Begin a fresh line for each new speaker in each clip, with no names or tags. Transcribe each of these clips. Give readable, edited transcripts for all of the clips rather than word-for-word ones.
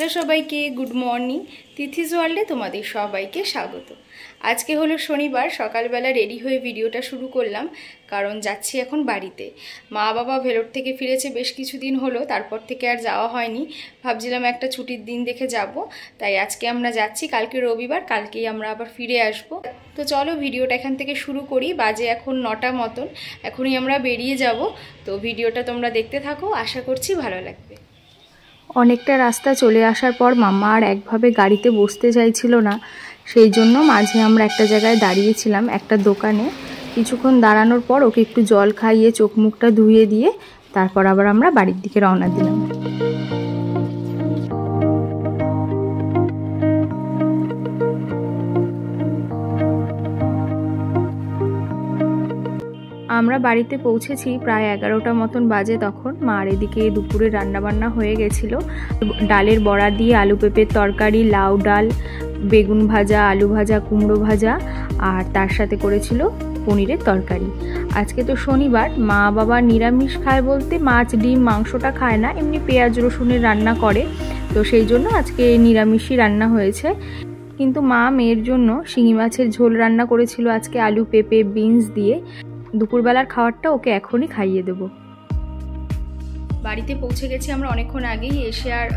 Hello সবাইকে, good morning. তিথিস ওয়ার্ল্ডে তোমাদের সবাইকে স্বাগত। আজকে হলো শনিবার, সকালবেলা রেডি হয়ে ভিডিওটা শুরু করলাম, কারণ যাচ্ছি এখন বাড়িতে। মা বাবা ভেলোর থেকে ফিরেছে বেশ কিছুদিন হলো, তারপর থেকে আর যাওয়া হয়নি। ভাবছিলাম একটা ছুটির দিন দেখে যাব, তাই আজকে আমরা যাচ্ছি। কালকে রবিবার, কালকেই আমরা আবার ফিরে আসব। তো চলো ভিডিওটা এখান থেকে শুরু করি। বাজে এখন 9টা মতন, এখনই আমরা বেরিয়ে যাব। তো ভিডিওটা তোমরা দেখতে থাকো, আশা করছি ভালো লাগবে।
অনেকটা রাস্তা চলে আসার পর মাম্মা আর একভাবে গাড়িতে বসতে চাইছিল না, সেই জন্য মাঝে আমরা একটা জায়গায় দাঁড়িয়েছিলাম, একটা দোকানে। কিছুক্ষণ দাঁড়ানোর পর ওকে একটু জল খাইয়ে চোখ মুখটা ধুয়ে দিয়ে তারপর আবার আমরা বাড়ির দিকে রওনা দিলাম। আমরা বাড়িতে পৌঁছেছি প্রায় 11টা মতন বাজে তখন। মার এদিকে দুপুরে রান্নাবান্না হয়ে গেছিলো। ডালের বড়া দিয়ে আলু পেঁপের তরকারি, লাউ ডাল, বেগুন ভাজা, আলু ভাজা, কুমড়ো ভাজা, আর তার সাথে করেছিল পনিরের তরকারি। আজকে তো শনিবার, মা বাবা নিরামিষ খায় বলতে মাছ ডিম মাংসটা খায় না, এমনি পেঁয়াজ রসুনের রান্না করে, তো সেই জন্য আজকে নিরামিষই রান্না হয়েছে। কিন্তু মা মেয়ের জন্য শিঙি মাছের ঝোল রান্না করেছিল আজকে আলু পেঁপে বিনস দিয়ে। দুপুরবেলার খাবারটা ওকে এখনই খাইয়ে দেবো।
বাড়িতে পৌঁছে গেছি আমরা অনেকক্ষণ আগেই। এসে আর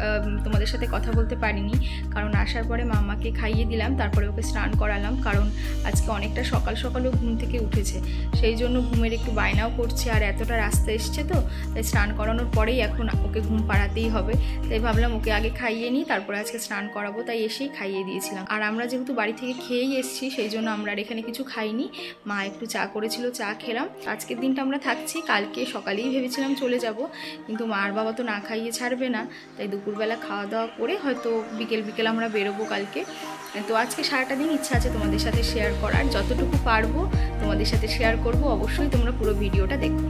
তোমাদের সাথে কথা বলতে পারিনি, কারণ আসার পরে মাম্মাকে খাইয়ে দিলাম, তারপরে ওকে স্নান করালাম। কারণ আজকে অনেকটা সকাল সকালও ঘুম থেকে উঠেছে, সেই জন্য ঘুমের একটু বায়নাও করছে, আর এতটা রাস্তা এসছে তো, তাই স্নান করানোর পরেই এখন ওকে ঘুম পাড়াতেই হবে। তাই ভাবলাম ওকে আগে খাইয়ে নিই, তারপরে আজকে স্নান করাবো, তাই এসেই খাইয়ে দিয়েছিলাম। আর আমরা যেহেতু বাড়ি থেকে খেয়েই এসেছি, সেই জন্য আমরা আর এখানে কিছু খাইনি। মা একটু চা করেছিল, চা খেলাম। আজকের দিনটা আমরা থাকছি, কালকে সকালেই ভেবেছিলাম চলে যাব, কিন্তু মার বাবা তো না খাইয়ে ছাড়বে না, তাই দুপুরবেলা খাওয়া দাওয়া করে হয়তো বিকেল আমরা বেরোবো কালকে। তো আজকে সারাটা দিন ইচ্ছা আছে তোমাদের সাথে শেয়ার করার, যতটুকু পারবো তোমাদের সাথে শেয়ার করব। অবশ্যই তোমরা পুরো ভিডিওটা দেখো।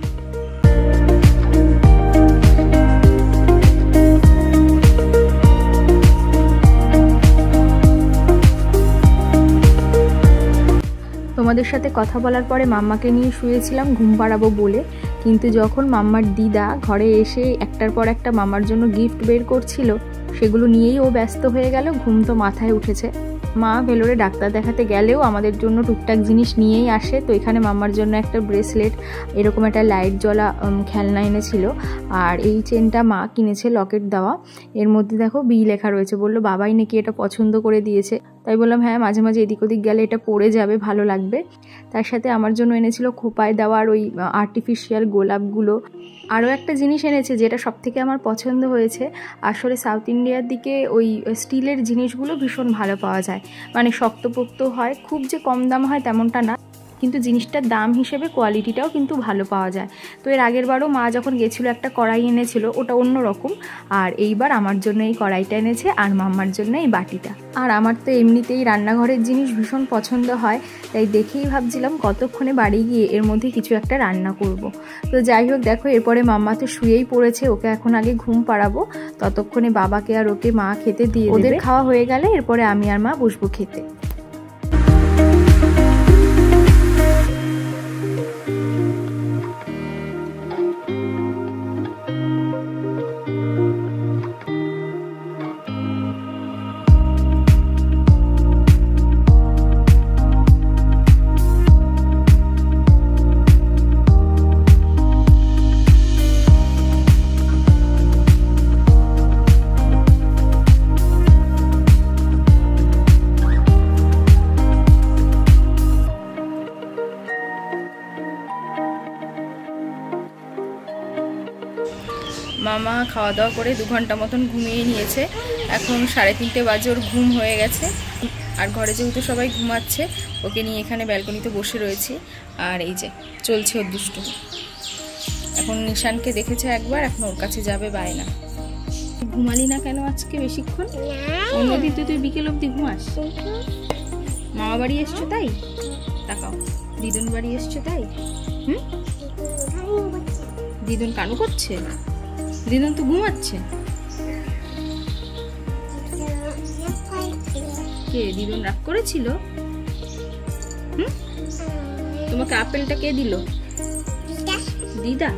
তোমাদের সাথে কথা বলার পরে মাম্মাকে নিয়ে শুয়েছিলাম ঘুম পাড়াবো বলে, কিন্তু যখন মাম্মার দিদা ঘরে এসে একটার পর একটা মামার জন্য গিফট বের করছিল, সেগুলো নিয়েই ও ব্যস্ত হয়ে গেল। ঘুম তো মাথায় উঠেছে। মা ভেলোরে ডাক্তার দেখাতে গেলেও আমাদের জন্য টুকটাক জিনিস নিয়েই আসে। তো এখানে মাম্মার জন্য একটা ব্রেসলেট, এরকম একটা লাইট জ্বলা খেলনা এনেছিল, আর এই চেনটা মা কিনেছে লকেট দেওয়া। এর মধ্যে দেখো বি লেখা রয়েছে, বললো বাবাই নাকি এটা পছন্দ করে দিয়েছে। তাই বললাম হ্যাঁ, মাঝে মাঝে এদিক ওদিক গেলে এটা পরে যাবে, ভালো লাগবে। তার সাথে আমার জন্য এনেছিল খোপায় দেওয়ার ওই আর্টিফিশিয়াল গোলাপগুলো। আরও একটা জিনিস এনেছে যেটা সবথেকে আমার পছন্দ হয়েছে। আসলে সাউথ ইন্ডিয়ার দিকে ওই স্টিলের জিনিসগুলো ভীষণ ভালো পাওয়া যায়, মানে শক্তপোক্ত হয়, খুব যে কম দাম হয় তেমনটা না, কিন্তু জিনিসটার দাম হিসেবে কোয়ালিটিটাও কিন্তু ভালো পাওয়া যায়। তো এর আগের বারও মা যখন গেছিলো একটা কড়াই এনেছিল, ওটা অন্য রকম, আর এইবার আমার জন্য এই কড়াইটা এনেছে, আর মাম্মার জন্য এই বাটিটা। আর আমার তো এমনিতেই রান্নাঘরের জিনিস ভীষণ পছন্দ হয়, তাই দেখেই ভাবছিলাম কতক্ষণে বাড়ি গিয়ে এর মধ্যে কিছু একটা রান্না করব। তো যাই হোক, দেখো এরপরে মাম্মা তো শুয়েই পড়েছে, ওকে এখন আগে ঘুম পাড়াবো, ততক্ষণে বাবাকে আর ওকে মা খেতে দিয়ে দেবে। ওদের খাওয়া হয়ে গেলে এরপরে আমি আর মা বসবো খেতে।
মামা খাওয়া দাওয়া করে 2 ঘন্টা মতন ঘুমিয়ে নিয়েছে। এখন 3:30 বাজে, ওর ঘুম হয়ে গেছে। আর ঘরে যেহেতু সবাই ঘুমাচ্ছে, ওকে নিয়ে এখানে ব্যালকনিতে বসে রয়েছি। আর এই যে চলছে ওর দুষ্টু। এখন নিশানকে দেখেছে একবার, এখন ওর কাছে যাবে বায়না। ঘুমালি না কেন আজকে বেশিক্ষণ? অন্যদিন তো তুই বিকেল অবধি ঘুমাস। মামা বাড়ি এসছো তাই? তাকাও, দিদুন বাড়ি এসছো তাই? দিদুন কানু করছে? দিদুন তো ঘুমাচ্ছে। কে দিদুন রাগ করেছিল? তোমাকে আপেলটা কে দিল? দিদা।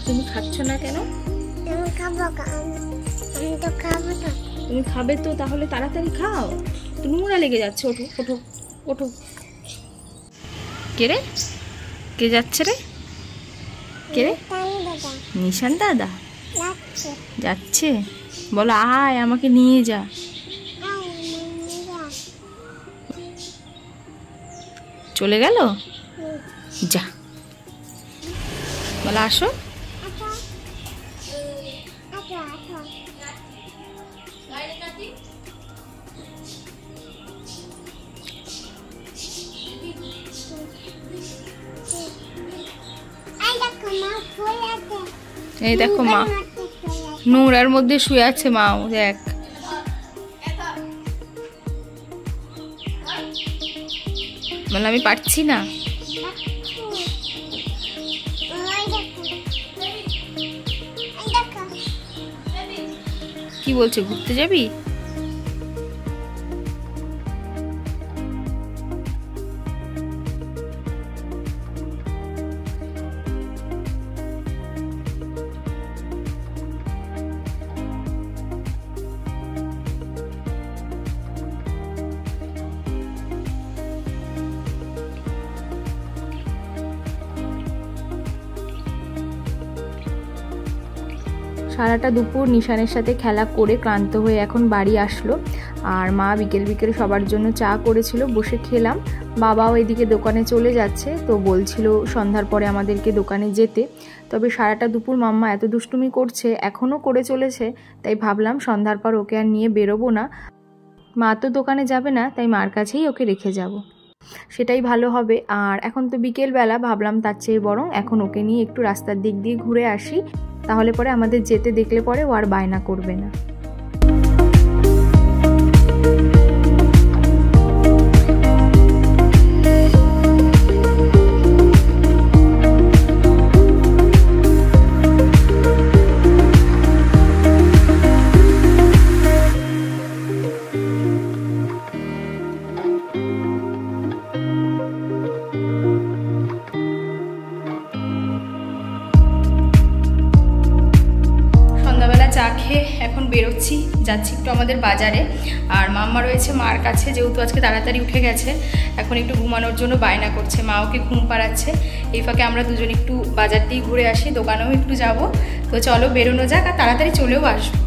তুমি খাচ্ছ না কেন? তুমি খাবে তো, তাহলে তাড়াতাড়ি খাও, তো নোংরা লেগে যাচ্ছে। ওঠো ওঠো ওঠো। কে রে, কে যাচ্ছে রে? কে রে? নিশান দাদা যাচ্ছে। বলো আয়, আমাকে নিয়ে যা। চলে গেল, যা। বলো আসো। এই দেখো মা নোংরার মধ্যে শুয়ে আছে। মাও দেখ, বলে আমি পারছি না। কি বলছে, ঘুরতে যাবি?
সারাটা দুপুর নিশানের সাথে খেলা করে ক্লান্ত হয়ে এখন বাড়ি আসলো। আর মা বিকেল বিকেল সবার জন্য চা করেছিল, বসে খেলাম। বাবাও এদিকে দোকানে চলে যাচ্ছে, তো বলছিল সন্ধ্যার পরে আমাদেরকে দোকানে যেতে। তবে সারাটা দুপুর মাম্মা এত দুষ্টুমি করছে, এখনও করে চলেছে, তাই ভাবলাম সন্ধ্যার পর ওকে আর নিয়ে বেরোবো না। মা তো দোকানে যাবে না, তাই মার কাছেই ওকে রেখে যাব, সেটাই ভালো হবে। আর এখন তো বিকেলবেলা, ভাবলাম তার চেয়ে বরং এখন ওকে নিয়ে একটু রাস্তার দিক দিয়ে ঘুরে আসি, তাহলে পরে আমাদের যেতে দেখলে পরে ও আর বায়না করবে না।
চা খেয়ে এখন বেরোচ্ছি, যাচ্ছি একটু আমাদের বাজারে। আর মাম্মা রয়েছে মার কাছে, যেহেতু আজকে তাড়াতাড়ি উঠে গেছে, এখন একটু ঘুমানোর জন্য বায়না করছে, মা ওকে ঘুম পাড়াচ্ছে। এই ফাঁকে আমরা দুজন একটু বাজার দিয়ে ঘুরে আসি, দোকানেও একটু যাব। তো চলো বেরোনো যাক, আর তাড়াতাড়ি চলেও আসবো।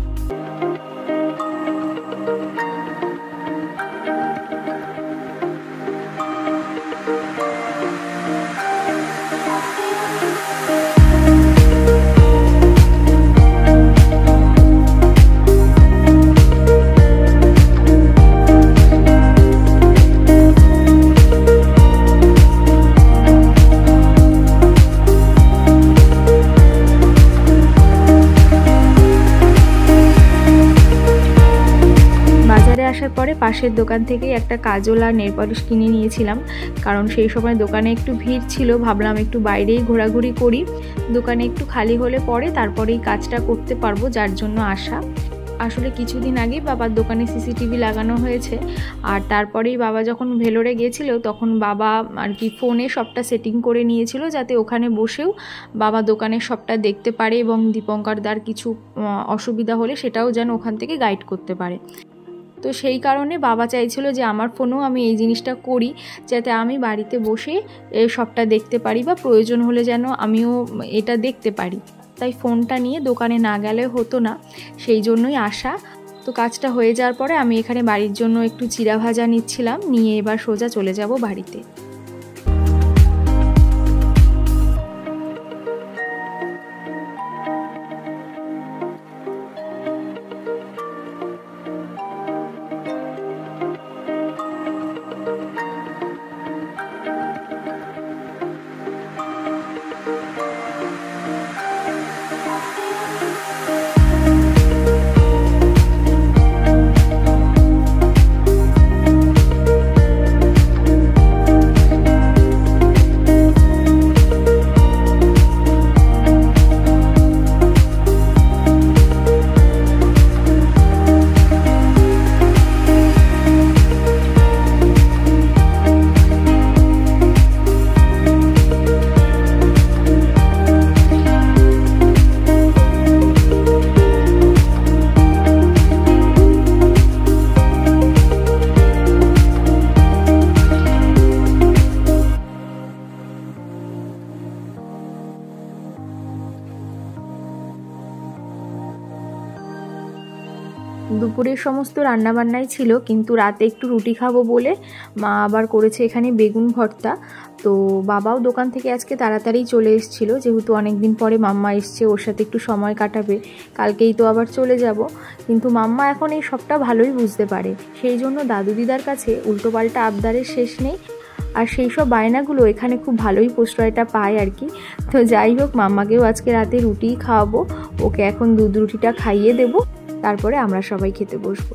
আসার পরে পাশের দোকান থেকেই একটা কাজল আর নেল পলিশ কিনে নিয়েছিলাম, কারণ সেই সময় দোকানে একটু ভিড় ছিল। ভাবলাম একটু বাইরেই ঘোরাঘুরি করি, দোকানে একটু খালি হলে পরে তারপরেই কাজটা করতে পারবো, যার জন্য আসা। আসলে কিছুদিন আগেই বাবার দোকানে সিসিটিভি লাগানো হয়েছে, আর তারপরেই বাবা যখন ভেলোরে গিয়েছিল তখন বাবা আর কি ফোনে সবটা সেটিং করে নিয়েছিল, যাতে ওখানে বসেও বাবা দোকানে সবটা দেখতে পারে এবং দীপঙ্কর দার কিছু অসুবিধা হলে সেটাও যেন ওখান থেকে গাইড করতে পারে। তো সেই কারণে বাবা চাইছিল যে আমার ফোনেও আমি এই জিনিসটা করি, যাতে আমি বাড়িতে বসে সবটা দেখতে পারি, বা প্রয়োজন হলে যেন আমিও এটা দেখতে পারি। তাই ফোনটা নিয়ে দোকানে না গেলে হতো না, সেই জন্যই আসা। তো কাজটা হয়ে যাওয়ার পরে আমি এখানে বাড়ির জন্য একটু চিড়া ভাজা নিচ্ছিলাম, নিয়ে এবার সোজা চলে যাব বাড়িতে। দুপুরের সমস্ত রান্নাবান্নাই ছিল, কিন্তু রাতে একটু রুটি খাবো বলে মা আবার করেছে এখানে বেগুন ভর্তা। তো বাবাও দোকান থেকে আজকে তাড়াতাড়ি চলে এসেছিলো, যেহেতু অনেক দিন পরে মাম্মা এসছে, ওর সাথে একটু সময় কাটাবে, কালকেই তো আবার চলে যাব। কিন্তু মাম্মা এখন এই সবটা ভালোই বুঝতে পারে, সেই জন্য দাদু দিদার কাছে উল্টোপাল্টা আবদারের শেষ নেই। আর সেই সব বায়নাগুলো এখানে খুব ভালোই প্রশ্রয়টা পায় আর কি। তো যাই হোক, মাম্মাকেও আজকে রাতে রুটিই খাওয়াবো, ওকে এখন দুধ রুটিটা খাইয়ে দেবো, তারপরে আমরা সবাই খেতে বসবো।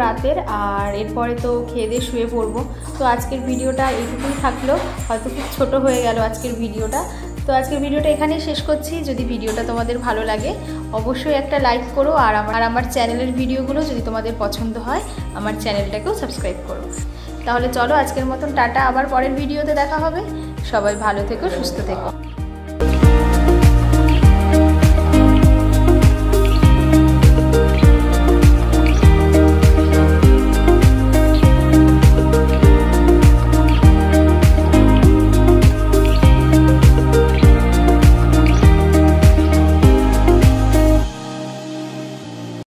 রাতের, আর এরপরে তো খেয়ে দিয়ে শুয়ে পড়বো। তো আজকের ভিডিওটা এইটুকুই থাকলো, হয়তো খুব ছোট হয়ে গেল আজকের ভিডিওটা। তো আজকের ভিডিওটা এখানেই শেষ করছি। যদি ভিডিওটা তোমাদের ভালো লাগে অবশ্যই একটা লাইক করো, আর আমার চ্যানেলের ভিডিওগুলো যদি তোমাদের পছন্দ হয় আমার চ্যানেলটাকেও সাবস্ক্রাইব করো। তাহলে চলো আজকের মতন টাটা, আবার পরের ভিডিওতে দেখা হবে। সবাই ভালো থেকো, সুস্থ থেকো।